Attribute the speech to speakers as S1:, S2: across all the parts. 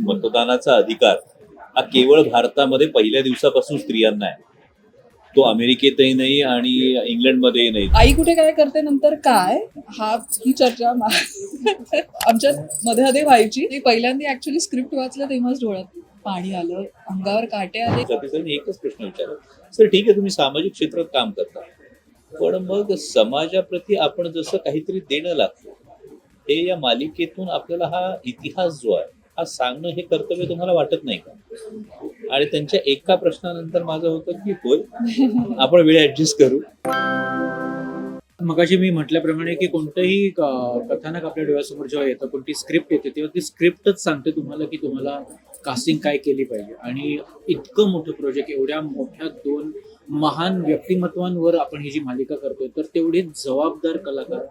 S1: मतदानाचा अधिकार हा केवळ भारतामध्ये पहिल्या दिवसापासून स्त्रियांना आहे. तो अमेरिकेतही नाही आणि इंग्लंडमध्येही नाही.
S2: आई कुठे काय करते नंतर काय ही चर्चा आमच्या मध्ये व्हायची. ती पहिल्यांदा ऍक्च्युली स्क्रिप्ट वाचलं तेव्हाच डोळ्यात पाणी आलं, अंगावर काटे आले.
S1: सतीशांनी एकच प्रश्न विचारला, सर ठीक आहे तुम्ही सामाजिक क्षेत्रात काम करता, पण मग समाजाप्रती आपण जसं काहीतरी देणं लागतं, हे या मालिकेतून आपल्याला हा इतिहास जो आहे हा सांगणं हे कर्तव्य तुम्हाला वाटत नाही का? आणि त्यांच्या एका प्रश्नानंतर माझं होतं की होय, आपण वेळ ऍडजस्ट करू.
S3: मगाशी मी म्हटल्याप्रमाणे की कोणतंही कथानक आपल्या डोळ्यासमोर जेव्हा येतं, कोणती स्क्रिप्ट येते, तेव्हा ती स्क्रिप्टच सांगते तुम्हाला की तुम्हाला कास्टिंग काय केली पाहिजे. आणि इतकं मोठं प्रोजेक्ट, एवढ्या मोठ्या दोन महान व्यक्तिमत्वांवर आपण ही जी मालिका करतोय, तर तेवढे जबाबदार कलाकार,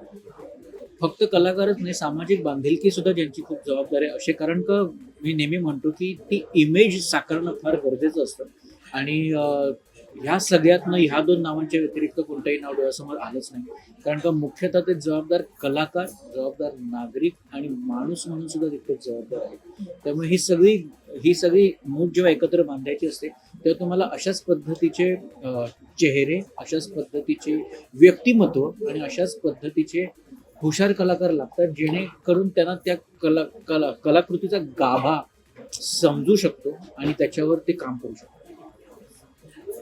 S3: फक्त कलाकारच नाही, सामाजिक बांधिलकी सुद्धा ज्यांची खूप जबाबदारी आहे असे. कारण का मी नेहमी म्हणतो की ती इमेज साकारणं फार गरजेचं असतं. आणि ह्या सगळ्यातनं ह्या दोन नावांच्या व्यतिरिक्त कोणतंही नाव डोळ्यासमोर आलंच नाही. कारण का मुख्यतः ते जबाबदार कलाकार, जबाबदार नागरिक आणि माणूस म्हणून सुद्धा तितकंच जबाबदार आहे. त्यामुळे ही सगळी मूठ जेव्हा एकत्र बांधायची असते, तेव्हा तुम्हाला अशाच पद्धतीचे चेहरे, अशाच पद्धतीचे व्यक्तिमत्व आणि अशाच पद्धतीचे हुशार कलाकार लागतात, जेणेकरून त्यांना त्या कलाकृतीचा गाभा समजू शकतो आणि त्याच्यावर ते काम करू शकतो.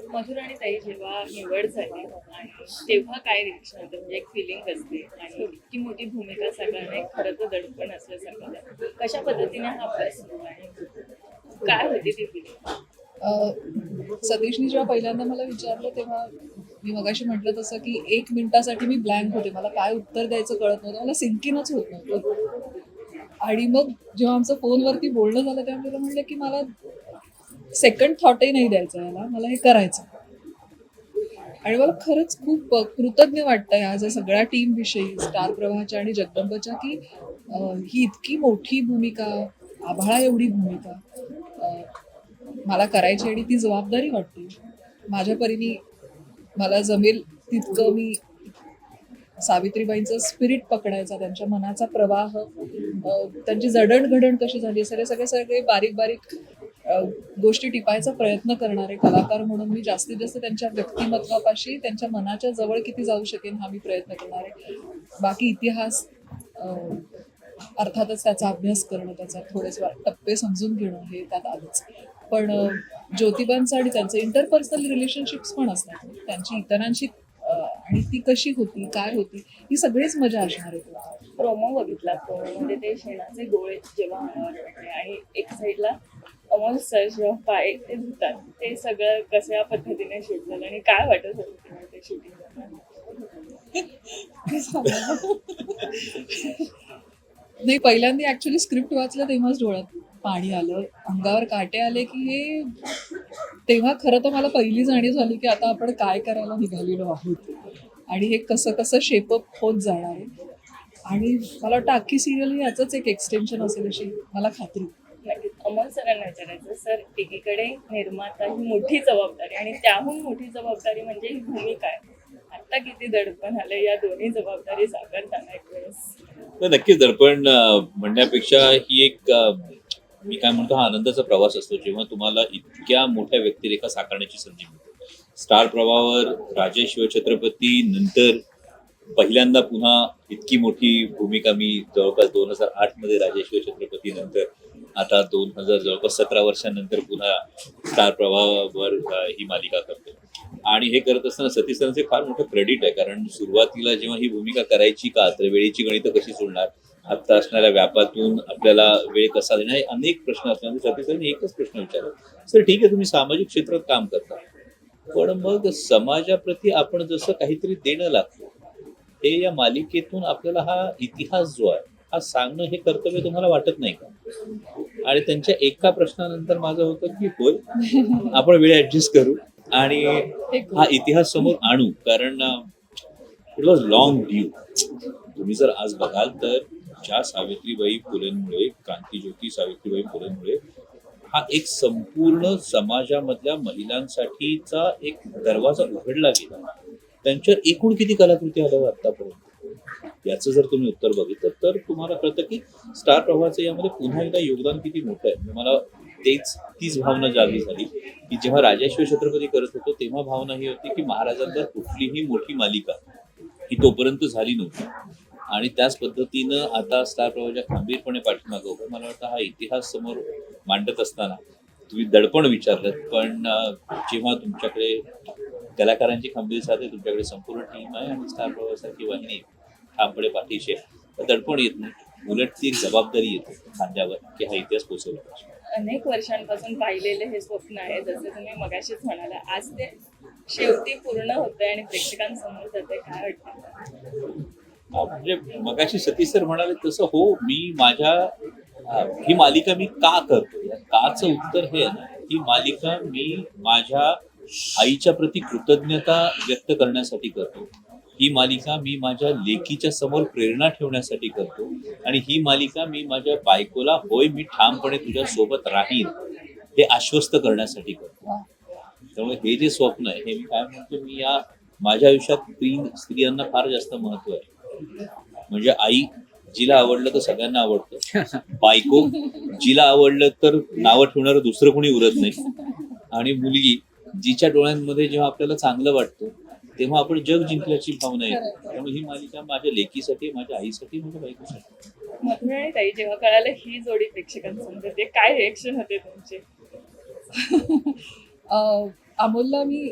S4: मधुर आणि ताई जेव्हा निवड झाली आणि तेव्हा काय रिएक्शन होतं, म्हणजे एक फिलिंग असते आणि इतकी मोठी भूमिका साकारणं एक खरं तर दडपण असल्यासारखं. कशा पद्धतीने हा अभ्यास सुरू आणि काय होती ती फिलिंग?
S2: सतीशनी जेव्हा पहिल्यांदा मला विचारलं तेव्हा मी मगाशी म्हटलं तसं की 1 मिनिटासाठी मी ब्लँक होते. मला काय उत्तर द्यायचं कळत नव्हतं, मला सिंकिनच होत नव्हतं. आणि मग जेव्हा आमचं फोनवरती बोलणं झालं तेव्हा मला म्हणलं की मला सेकंड थॉटही नाही द्यायचं, याला मला हे करायचं. आणि मला खरंच खूप कृतज्ञ वाटतं ह्या ज्या सगळ्या टीम विषयी, स्टार प्रवाहाच्या आणि जगदंबच्या, की ही इतकी मोठी भूमिका, आभाळा एवढी भूमिका मला करायची आणि ती जबाबदारी वाटते. माझ्या परीने मला जमेल तितकं मी सावित्रीबाईंचं स्पिरिट पकडायचा, त्यांच्या मनाचा प्रवाह, त्यांची जडणघडण कशी झाली, सगळे बारीक बारीक गोष्टी टिपायचा प्रयत्न करणारे कलाकार म्हणून मी जास्तीत जास्त त्यांच्या व्यक्तिमत्वापाशी, त्यांच्या मनाच्या जवळ किती जाऊ शकेन हा मी प्रयत्न करणार आहे. बाकी इतिहास अर्थातच त्याचा अभ्यास करणं, त्याचा थोडेसे टप्पे समजून घेणं हे त्यात आलंच. पण ज्योतिबांचं आणि त्यांचं इंटरपर्सनल रिलेशनशिप्स पण असतात, त्यांची इतरांशी आणि ती कशी होती, काय होती, ही सगळीच मजा असणार आहे.
S4: प्रोमो बघितला, प्रोमोमध्ये ते शेणाचे गोळे जेव्हा अंगावर पडले आणि एक साईडला अमोल सर जेव्हा पाय ते धुतात, ते सगळं कशा पद्धतीने शूट झालं आणि काय वाटत होतं तेव्हा ते शूटिंग
S2: नाही, पहिल्यांदा ऍक्च्युली स्क्रिप्ट वाचलं तेव्हाच डोळ्यात पाणी आलं, अंगावर काटे आले. की हे तेव्हा खरं तर मला पहिली जाणीव झाली की आता आपण काय करायला निघालेलो आहोत आणि हे कसं कसं शेपअप होत जाणार आहे. आणि मला वाटतं अख्खी सिरियल ही याचंच एक एक्सटेन्शन असेल अशी मला खात्री.
S4: नक्कीच. अमोल सरांना विचारायचं, सर एकीकडे निर्माता ही मोठी जबाबदारी आणि त्याहून मोठी जबाबदारी म्हणजे ही भूमिका आहे. आता किती दडपण आलं या दोन्ही जबाबदारी साकारताना एक वेळेस?
S1: तर नक्कीच दडपण म्हणण्यापेक्षा ही एक मी काय म्हणतो, हा आनंदाचा प्रवास असतो जेव्हा तुम्हाला इतक्या मोठ्या व्यक्तिरेखा साकारण्याची संधी मिळते. स्टार प्रवाहावर राजे शिवछत्रपती नंतर पहिल्यांदा पुन्हा इतकी मोठी भूमिका मी जवळपास 2008 मध्ये राजे शिवछत्रपती नंतर आता 17 वर्षांनंतर पुन्हा स्टार प्रवाहावर ही मालिका करतो. आणि हे करत असताना सतीश सरांचे फार मोठं क्रेडिट आहे, कारण सुरुवातीला जेव्हा ही भूमिका करायची का, तर वेळेची गणितं कशी सोडणार, आता असणाऱ्या व्यापातून आपल्याला वेळ कसा देणार, अनेक प्रश्न असल्यामुळे सतीश सरांनी एकच प्रश्न विचारला, सर ठीक आहे तुम्ही सामाजिक क्षेत्रात काम करता, पण मग समाजाप्रती आपण जसं काहीतरी देणं लागतं, हे या मालिकेतून आपल्याला हा इतिहास जो आहे हा सांगणं हे कर्तव्य तुम्हाला वाटत नाही का? आणि त्यांच्या एका प्रश्नानंतर माझं होतं की होय, आपण वेळ ऍडजस्ट करू आणि हा इतिहास समोर आणू. कारण इट वॉज लॉंग ड्यू. तुम्ही जर आज बघाल तर ज्या सावित्रीबाई फुलेंमुळे, क्रांतीज्योती सावित्रीबाई फुलेंमुळे हा एक संपूर्ण समाजामधल्या महिलांसाठीचा एक दरवाजा उघडला गेला. त्यांच्यावर एकूण किती कलाकृती आल्या आतापर्यंत? याचं जर तुम्ही उत्तर बघितलं तर तुम्हाला कळतं की स्टार प्रवाहाचं यामध्ये पुन्हा एकदा योगदान किती मोठं आहे. मला तीच भावना जागी झाली की जेव्हा राजाश्व छत्रपती करत होतो तेव्हा भावना ही होती की महाराजांवर कुठलीही मोठी मालिका ही तोपर्यंत झाली नव्हती. आणि त्याच पद्धतीनं आता स्टार प्रवाहाच्या खंबीरपणे पाठीमागं उभं मला वाटतं हा इतिहास समोर मांडत असताना तुम्ही दडपण विचारलं, पण जेव्हा तुमच्याकडे कलाकारांची खंबीर साथ आहे, तुमच्याकडे संपूर्ण टीम आहे आणि स्टार प्रवाहासारखी वाहिनी ठामपणे पाठीशी आहे, तर दडपण येत नाही. उलट ती एक जबाबदारी येते खांद्यावर की हा इतिहास पोचवला पाहिजे.
S4: अनेक वर्षांपासून पाहिलेले हे स्वप्न आहे, जसं तुम्ही मगाशीच म्हणाला, आज ते शेवटी पूर्ण होतंय आणि प्रेक्षकांसमोर जाते. काय वाटतं?
S1: म्हणजे मगाशी सतीश सर म्हणाले तसं हो, मी माझ्या ही मालिका मी का करतो, या काचं उत्तर हे आहे ना, ही मालिका मी माझ्या आईच्या प्रती कृतज्ञता व्यक्त करण्यासाठी करतो. ही मालिका मी माझ्या लेकीच्या समोर प्रेरणा ठेवण्यासाठी करतो. आणि ही मालिका मी माझ्या बायकोला होय मी ठामपणे तुझ्या सोबत राहीन हे आश्वस्त करण्यासाठी करतो. त्यामुळे हे जे स्वप्न आहे हे मी काय म्हणतो, मी या माझ्या आयुष्यात स्त्रियांना फार जास्त महत्व आहे. म्हणजे आई जिला आवडलं तर सगळ्यांना आवडतं, बायको जिला आवडलं तर नावं ठेवणारं दुसरं कोणी उरत नाही, आणि मुलगी जिच्या डोळ्यांमध्ये जेव्हा आपल्याला चांगलं वाटतं तेव्हा आपण जग जिंकल्याची भावना येते. त्यामुळे ही मालिका माझ्या लेकीसाठी, माझ्या आईसाठी, माझ्या बायकोसाठी.
S4: मधुरा आणि ताई, जेव्हा कळालं ही जोडी प्रेक्षकांसमोर येते, काय रिएक्शन होते तुमचे?
S2: अमोलला मी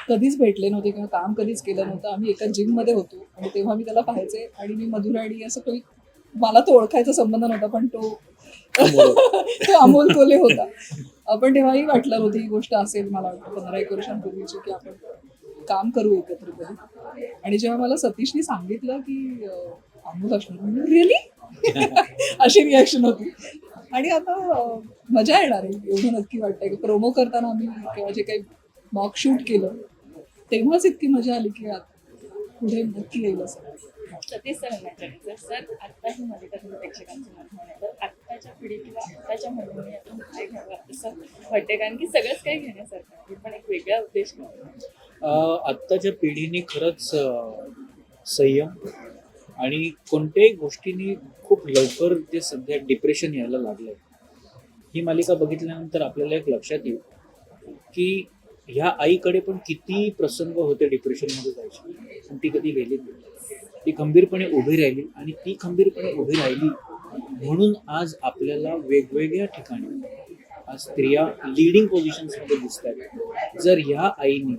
S2: कधीच भेटले नव्हते किंवा काम कधीच केलं नव्हतं. आम्ही एका जिममध्ये होतो आणि तेव्हा मी त्याला पाहायचे आणि मी मधुरा आणि असं काही, मला तो ओळखायचा संबंध नव्हता, पण तो अमोल कोले होता. पण तेव्हाही वाटलं नव्हती ही गोष्ट असेल. मला वाटतं 15-1 वर्षांपूर्वीची की आपण काम करू एकत्र कधी. आणि जेव्हा मला सतीशने सांगितलं की अमोल असणार, रिअली अशी रिॲक्शन होती. आणि आता मजा येणार आहे एवढं नक्की वाटतंय की प्रोमो करताना आम्ही किंवा जे काही मॉक शूट केलं तेव्हाच इतकी मजा आली की पुढे नक्की येईल असं.
S4: सतीश सर म्हणायचं, सर आता ही मालिका तुम्ही प्रेक्षकांसमोर घेऊन तर आत्ताच्या पिढी किंवा आत्ताच्या मुलांनी यातून काय घ्यावं असं वाटते? कारण की सगळंच काही घेण्यासारखं आहे, पण एक वेगळा उद्देश घ्यावा.
S3: आत्ताच्या पिढीने खरंच संयम आणि कोणत्याही गोष्टींनी खूप लवकर जे सध्या डिप्रेशन यायला लागलंय, ही मालिका बघितल्यानंतर आपल्याला एक लक्षात येईल की ह्या आईकडे पण किती प्रसंग होते डिप्रेशनमध्ये जायचे, पण ती कधी गेली नाही. ती खंबीरपणे उभी राहिली आणि ती खंबीरपणे उभी राहिली म्हणून आज आपल्याला वेगवेगळ्या ठिकाणी आज स्त्रिया लिडिंग पोझिशन्समध्ये दिसत आहेत. जर ह्या आईने,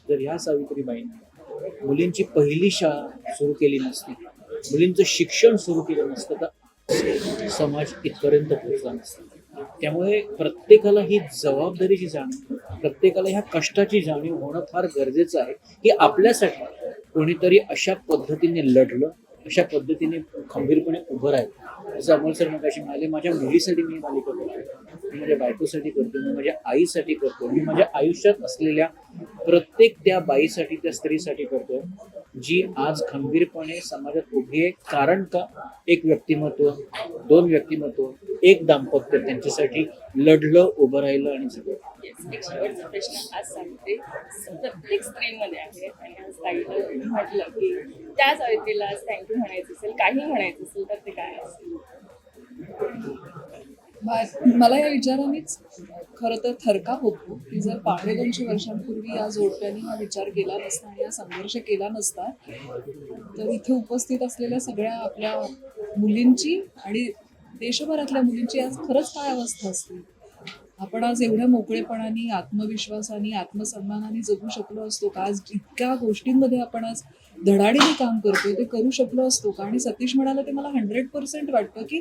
S3: जर ह्या सावित्रीबाईंनी मुलींची पहिली शाळा सुरू केली नसती, मुलींचं शिक्षण सुरू केलं नसतं, तर समाज इथपर्यंत पोहोचला नसता. त्यामुळे प्रत्येकाला ही जबाबदारीची जाणीव, प्रत्येकाला ह्या कष्टाची जाणीव होणं फार गरजेचं आहे की आपल्यासाठी कोणीतरी अशा पद्धतीने लढलं, अशा पद्धतीने खंबीरपणे उभं राहिलं. जसं अमोल सर मगाशी म्हणाले, माझ्या मुलीसाठी मी मालिका करतो, मी माझ्या बायकोसाठी करतो, मी माझ्या आईसाठी करतो, मी माझ्या आयुष्यात असलेल्या प्रत्येक त्या बाईसाठी, त्या स्त्रीसाठी करतो जी आज खंबीरपणे समाजात उभी आहे. कारण का, एक व्यक्तिमत्व, 2 व्यक्तिमत्व, एक दाम्पत्य त्यांच्यासाठी लढलं, उभं राहिलं आणि सगळं.
S4: एक शेवटचा प्रश्न आज सांगते, प्रत्येक स्त्रीमध्ये आहे आणि आज ताईला म्हटलं की त्या सावित्रीला आज थँक्यू म्हणायचं असेल, काही म्हणायचं असेल तर ते काय असेल?
S2: मला या विचारानेच खरं तर थरकाप होतो की जर 250 वर्षांपूर्वी या जोडप्याने हा विचार केला नसता आणि हा संघर्ष केला नसता तर इथे उपस्थित असलेल्या सगळ्या आपल्या मुलींची आणि देशभरातल्या मुलींची आज खरंच काय अवस्था असते. आपण आज एवढ्या मोकळेपणाने, आत्मविश्वासाने, आत्मसन्मानाने जगू शकलो असतो का? आज इतक्या गोष्टींमध्ये आपण आज धडाडीने काम करतोय, ते करू शकलो असतो का? आणि सतीश म्हणाला ते मला 100% वाटतं की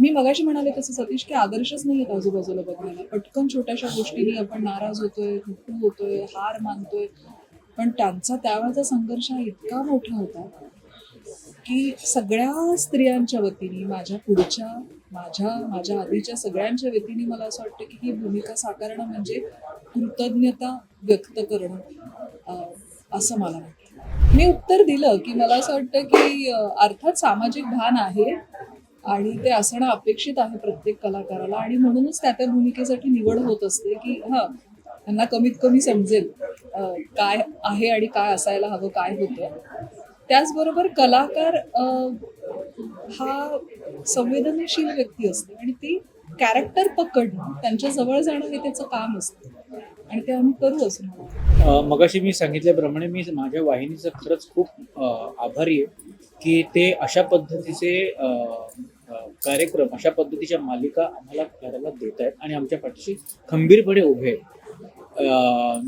S2: मी मगाशी म्हणाले तसं सतीश की आदर्शच नाही आहेत आजूबाजूला बघायला. पटकन छोट्याशा गोष्टींनी आपण नाराज होतोय, हुकू होतोय, हार मानतोय, पण त्यांचा त्यावेळेचा संघर्ष हा इतका मोठा होता की सगळ्या स्त्रियांच्या वतीने, माझ्या पुढच्या, माझ्या आधीच्या सगळ्यांच्या वतीने मला असं वाटतं की ही भूमिका साकारणं म्हणजे कृतज्ञता व्यक्त करणं असं मला वाटतं. मी उत्तर दिलं की मला असं वाटतं की अर्थात सामाजिक भान आहे आणि ते असणं अपेक्षित आहे प्रत्येक कलाकाराला आणि म्हणूनच त्या भूमिकेसाठी निवड होत असते की त्यांना कमीत कमी समजेल काय आहे आणि काय असायला हवं, काय होतं. त्याचबरोबर कलाकार हा संवेदनशील व्यक्ती असते आणि ती कॅरेक्टर पकडणं, त्यांच्या जवळ जाणं हे त्याचं काम असतं आणि ते आम्ही करू असं मला वाटतं.
S3: मगाशी मी सांगितल्याप्रमाणे मी माझ्या वाहिनीचं खरंच खूप आभारी आहे की ते अशा पद्धतीचे कार्यक्रम, अशा पद्धतीच्या मालिका आम्हाला करायला देत आहेत आणि आमच्या पाठीशी खंबीरपणे उभे आहेत.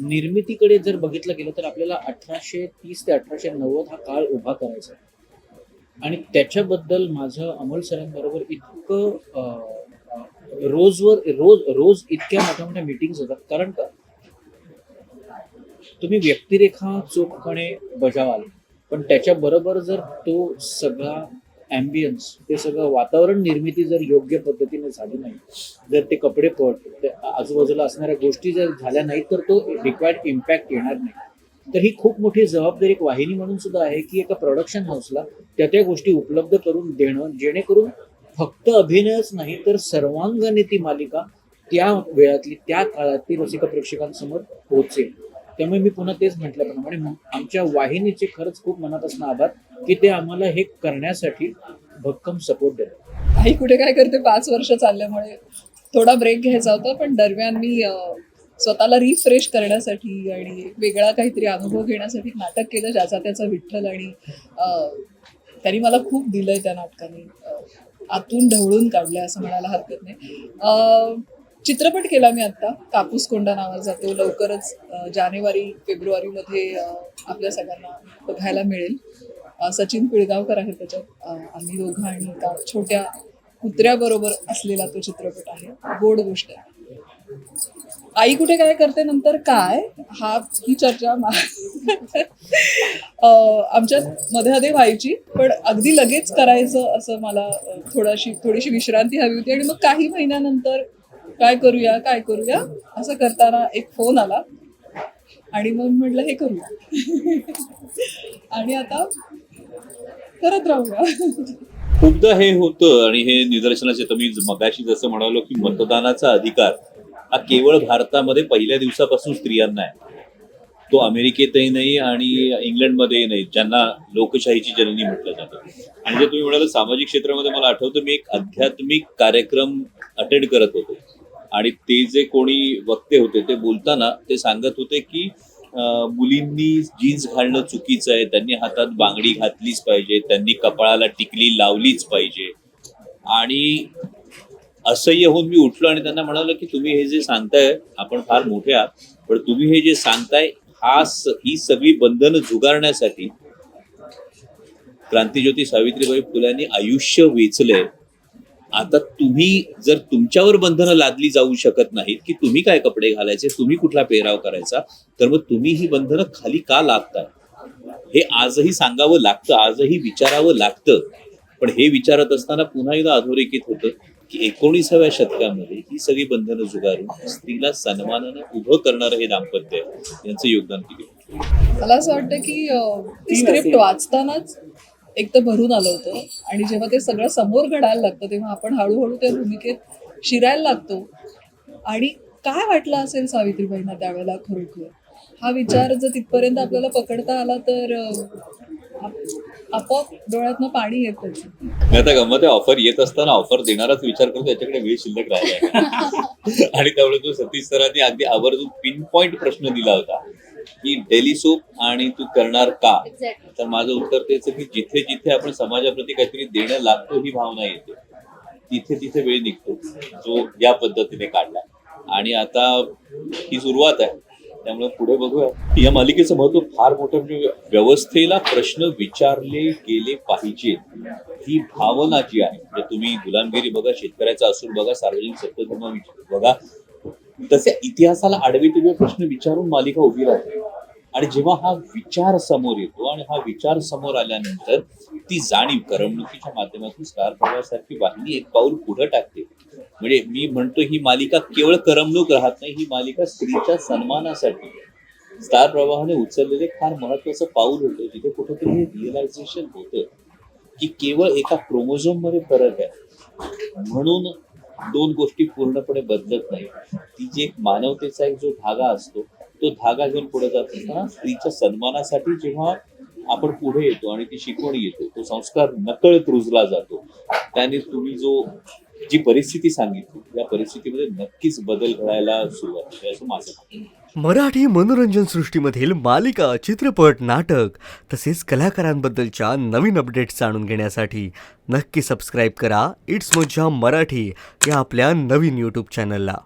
S3: निर्मितीकडे जर बघितलं गेलं तर आपल्याला 1830 ते 1890 हा काळ उभा करायचा आहे आणि त्याच्याबद्दल माझं अमोल सरांबरोबर इतकं रोज इतक्या मोठ्या मोठ्या मीटिंग्स होतात. कारण का तुम्ही व्यक्तिरेखा चोखपणे बजावाल, पण त्याच्याबरोबर जर तो सगळा ॲम्बियन्स, ते सगळं वातावरण निर्मिती जर योग्य पद्धतीने झाली नाही, जर ते कपडेपट, आजूबाजूला असणाऱ्या गोष्टी जर झाल्या नाहीत, तर तो रिक्वायर्ड इम्पॅक्ट येणार नाही. तर ही खूप मोठी जबाबदारी एक वाहिनी म्हणून सुद्धा आहे की एका प्रोडक्शन हाऊसला त्या गोष्टी उपलब्ध करून देणं, जेणेकरून फक्त अभिनयच नाही तर सर्वांगाने ती मालिका त्या वेळातली, त्या काळातली रसिक प्रेक्षकांसमोर पोहोचेल. त्यामुळे मी पुन्हा तेच म्हटल्याप्रमाणे आमच्या वाहिनीचे खरंच खूप मनापासून आभार की ते आम्हाला हे करण्यासाठी भक्कम सपोर्ट देतात.
S2: आई कुठे काय करते 5 वर्ष चालल्यामुळे थोडा ब्रेक घ्यायचा होता, पण दरम्यान मी स्वतःला रिफ्रेश करण्यासाठी आणि वेगळा काहीतरी अनुभव घेण्यासाठी एक नाटक केलं, ज्याचा त्याचा विठ्ठल, आणि त्यांनी मला खूप दिलंय त्या नाटकाने, आतून ढवळून काढलंय असं म्हणायला हरकत नाही. चित्रपट केला मी आता, कापूस कोंडा नावाचा, तो लवकरच जानेवारी-फेब्रुवारीमध्ये आपल्या सगळ्यांना बघायला मिळेल. सचिन पिळगावकर आहे त्याच्यात, आम्ही दोघं आणि एका छोट्या कुत्र्याबरोबर असलेला तो चित्रपट आहे. गोड गोष्ट आहे. आई कुठे काय करते नंतर काय, ही चर्चा आमच्यात मध्ये व्हायची, पण अगदी लगेच करायचं असं मला थोडीशी विश्रांती हवी होती. आणि मग काही महिन्यानंतर काय करूया असं करताना एक फोन आला आणि मग म्हटलं हे करूया आणि आता करत राहूया.
S1: खूपदा हे होतं आणि हे निदर्शनास येतं. मी मगाशी जसं म्हणालो की मतदानाचा अधिकार हा केवळ भारतामध्ये पहिल्या दिवसापासून स्त्रियांना आहे. तो अमेरिकेतही नाही आणि इंग्लंडमध्येही नाही, ज्यांना लोकशाहीची जननी म्हटलं जातं. आणि जे तुम्ही म्हणाल सामाजिक क्षेत्रामध्ये, मला आठवतं मी एक आध्यात्मिक कार्यक्रम अटेंड करत होतो आणि ते जे कोणी वक्ते होते ते बोलताना ते सांगत होते की मुलींनी जीन्स घालणं चुकीचं आहे, त्यांनी हातात बांगडी घातलीच पाहिजे, त्यांनी कपाळाला टिकली लावलीच पाहिजे. आणि असह्य होऊन मी उठलो आणि त्यांना म्हणालो की तुम्ही हे जे सांगताय, आपण फार मोठे आहात, पण तुम्ही हे जे सांगताय ही सगळी बंधनं झुगारण्यासाठी क्रांतिज्योती सावित्रीबाई फुल्यांनी आयुष्य वेचलंय. आता तुम्ही जर तुमच्यावर बंधनं लादली जाऊ शकत नाहीत की तुम्ही काय कपडे घालायचे, तुम्ही कुठला पेहराव करायचा, तर मग तुम्ही ही बंधनं खाली का लादताय, हे आजही सांगावं लागतं, आजही विचारावं लागतं. पण हे विचारत असताना पुन्हा एकदा अधोरेखित होतं की 19व्या शतकामध्ये ही सगळी बंधनं झुगारून स्त्रीला सन्मानानं उभं करणारं हे दाम्पत्य आहे, यांचं योगदान किती.
S2: मला असं वाटतं की ती स्क्रिप्ट वाचतानाच एक तर भरून आलं होतं आणि जेव्हा ते सगळं समोर घडायला लागतं तेव्हा आपण हळूहळू त्या भूमिकेत शिरायला लागतो. आणि काय वाटलं असेल सावित्रीबाईंना त्यावेळेला खरोखर, हा विचार जर तिथपर्यंत आपल्याला पकडता आला तर आपोआप डोळ्यातनं पाणी येतं.
S1: मी आता गंमत आहे, ऑफर येत असताना ऑफर देणाराच विचार करतो त्याच्याकडे वेळ शिल्लक राहिला आणि त्यामुळे तो सतीश सरांनी अगदी आवर्जून पिन पॉइंट प्रश्न दिला होता की डेली सोप आणि तू करणार का. तर माझं उत्तर तेच की जिथे जिथे आपण समाजाप्रती काहीतरी देणं लागतो ही भावना येते, तिथे तिथे वेळ निघतो, जो या पद्धतीने काढला. आणि आता ही सुरुवात आहे, त्यामुळे पुढे बघूया. या मालिकेचं महत्व फार मोठं, म्हणजे व्यवस्थेला प्रश्न विचारले गेले पाहिजे ही भावना जी आहे. म्हणजे तुम्ही गुलामगिरी बघा, शेतकऱ्याचा असूल बघा, सार्वजनिक सत्ताधर्म बघा, तसे इतिहासाला आडवे तिडवे प्रश्न विचारून मालिका उभी राहते. आणि जेव्हा हा विचार समोर येतो आणि हा विचार समोर आल्यानंतर ती जाणीव करमणुकीच्या माध्यमातून स्टार प्रवाहासारखी वाहिनी एक पाऊल पुढे टाकते. म्हणजे मी म्हणतो ही मालिका केवळ करमणूक राहत नाही, ही मालिका स्त्रीच्या सन्मानासाठी स्टार प्रवाहाने उचललेले फार महत्वाचं पाऊल होतं, जिथे कुठेतरी हे रिअलायझेशन होतं की केवळ एका क्रोमोझोम मध्ये फरक आहे म्हणून दोन गोष्टी पूर्णपणे बदलत नाही. ती जी एक मानवतेचा एक जो धागा असतो, तो धागा घेऊन पुढे जात असताना स्त्रीच्या सन्मानासाठी जेव्हा आपण पुढे येतो आणि ती शिकवण येते, तो संस्कार नकळत रुजला जातो. त्याने तुम्ही जी परिस्थिती सांगितली या परिस्थितीमध्ये नक्कीच बदल घडायला सुरुवात होते असं माझं मत आहे.
S5: मराठी मनोरंजन सृष्टीमधील मालिका, चित्रपट, नाटक तसेच कलाकारांबद्दलच्या नवीन अपडेट्स जाणून घेण्यासाठी नक्की सबस्क्राईब करा इट्स मज्जा मराठी या आपल्या नवीन यूट्यूब चॅनलला.